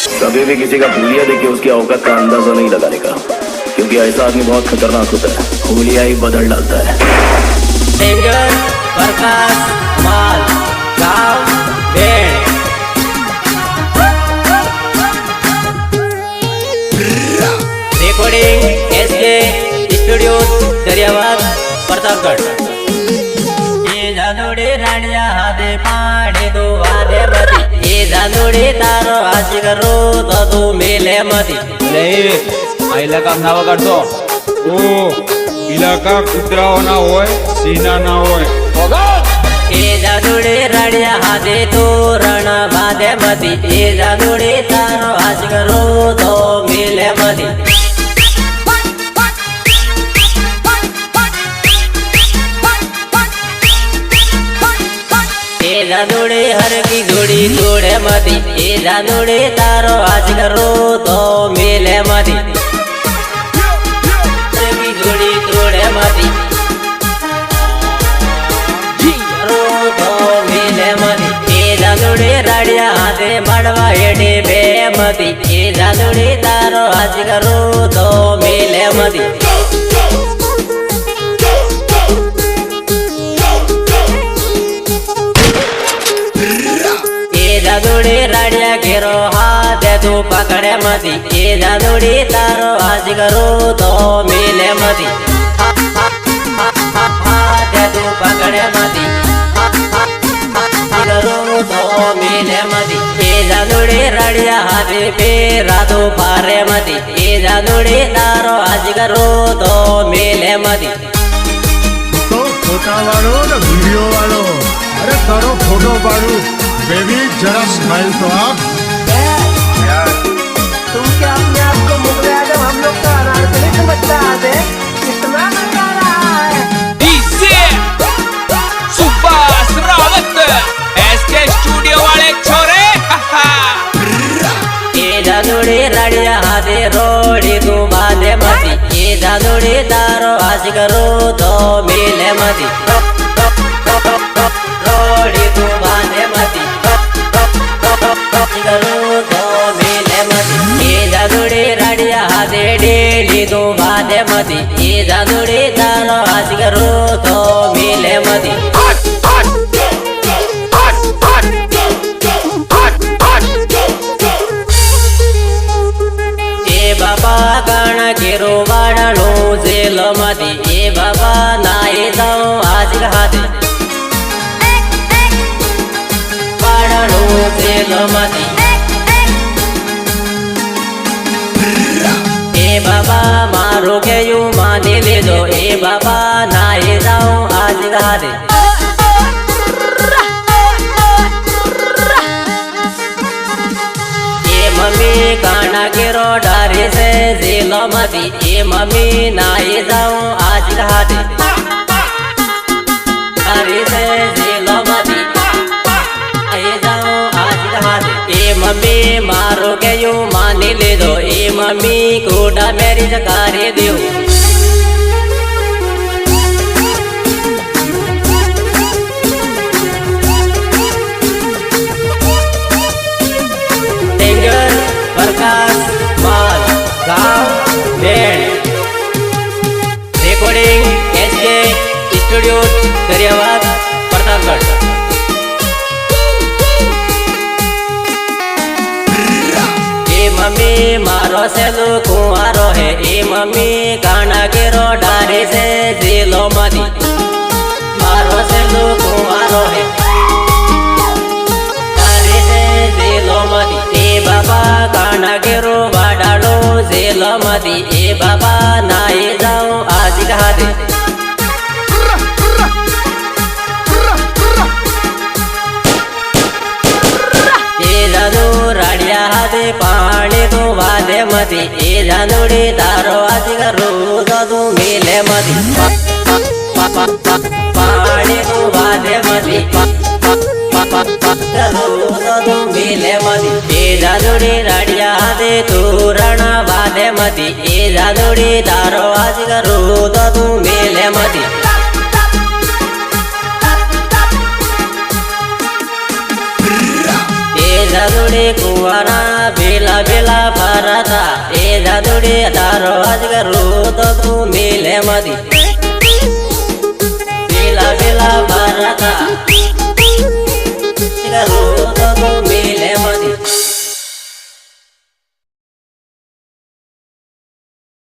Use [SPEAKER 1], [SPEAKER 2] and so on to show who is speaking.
[SPEAKER 1] कभी भी किसी का भूलिया देख के उसकी औकात का अंदाजा नहीं लगाने का, क्योंकि ऐसा आदमी बहुत खतरनाक होता है, भूलिया ही बदल डालता है।
[SPEAKER 2] सिंगर प्रकाश माल गांव भेड़। Recording SK studio Dariyabad Pratapgarh. ये जादूड़ी रानिया हाथे पाड़े दो वादे मती, ये जादूड़ी तारो आशी करो तो तू मिले मती।
[SPEAKER 3] नहीं આ ઇલાકા ના વગાડતો ઓ ઇલાકા કૂતરાઓ ના હોય સિંહના ના હોય
[SPEAKER 2] એ જાદુડી રાડિયા હાથે તોરણ બાંધે મતી, એ જાદુડી તારો આશ કરો તો મિલે મતી। એ જાદુડી હર કી જોડી જોડે મતી, એ જાદુડી તારો આશ કરો તો મિલે મતી। जोड़ी तोड़े मती तो मिले मती, ये जादूड़ी राडिया हाथे मड़वा हेडे बे मती, ये जादूड़ी तारो आज करो तो मिले मती। ये जादूड़ी राडिया घेरो हाथ तू पकड़े मती, ये जादूड़ी तारो आज करो तो मिले मती। हाथ तू पकड़े मती करो तो मिले मती, ये जादूड़ी राडिया हाथे पे रातू पारे मती, ये जादूड़ी तारो आज करो तो मिले मती।
[SPEAKER 4] तो फोटा वालो ना वीडियो वालो, अरे करो फोटो वालो बेबी, जरा स्माइल तो आप।
[SPEAKER 5] तुम क्या अपने आप को मुगल आजम हम लोग का अनारकली समझता है? कितना मजा आ रहा है।
[SPEAKER 6] DJ Subhash Rawat SK studio वाले छोरे।
[SPEAKER 2] ये जादूड़ी राडिया हाथे रोड़ी तू बांधे मती, ये जादूड़ी तारो आज करो तो मिले मती। रोड़ी तू बांधे मती करो तो मिले मती, ये जादूड़ी राडिया हाथे डेली तू बांधे मती, ये जादूड़ी तारो आज करो तो मिले मती। ये बाबा गाना केरो वाड़ानो जेल मती, ये बाबा नाए जाओ आज हाथे वाड़ानो जेल मती। ए बाबा मारो के यू माने ले दो, ए बाबा नाए जाओ आज हाथे। ए मम्मी काना के रो डारे से जेल मती, ए मम्मी नाए जाओ आज हाथे। डारे से जेल मती आए जाओ आज हाथे। ए मम्मी मारो के यू माने ले दो, ए मम्मी कोडा मेरी जकारे दियो। सिंगर प्रकाश माल गांव भेड़। Recording SK studio Dariyabad Pratapgarh. ए मम्मी मारो से लो कुआरो है, ए मम्मी गाना गिरो डारे से जेलो मती, मारो से लो कुआरो है डारे से जेलो मती। ए बाबा गाना गिरो बाडालो जेलो मती, ए बाबा नाए जाओ आज हाथे। ये जादू राडिया हाथे पानी तो वादे मती, ये जादूड़ी तारो आज करो तो तू मिले मती। पानी तो वादे मती करो तो तू मिले मती, ये जादूड़ी राडिया हाथे तोरण वादे मती, ये जादूड़ी तारो आज करो तो तू मिले मती। ये જાદુડી કુંવારા ભેલા ભેલા ફરતા એ જાદુડી તારો અજગર તો તું મિલે મદી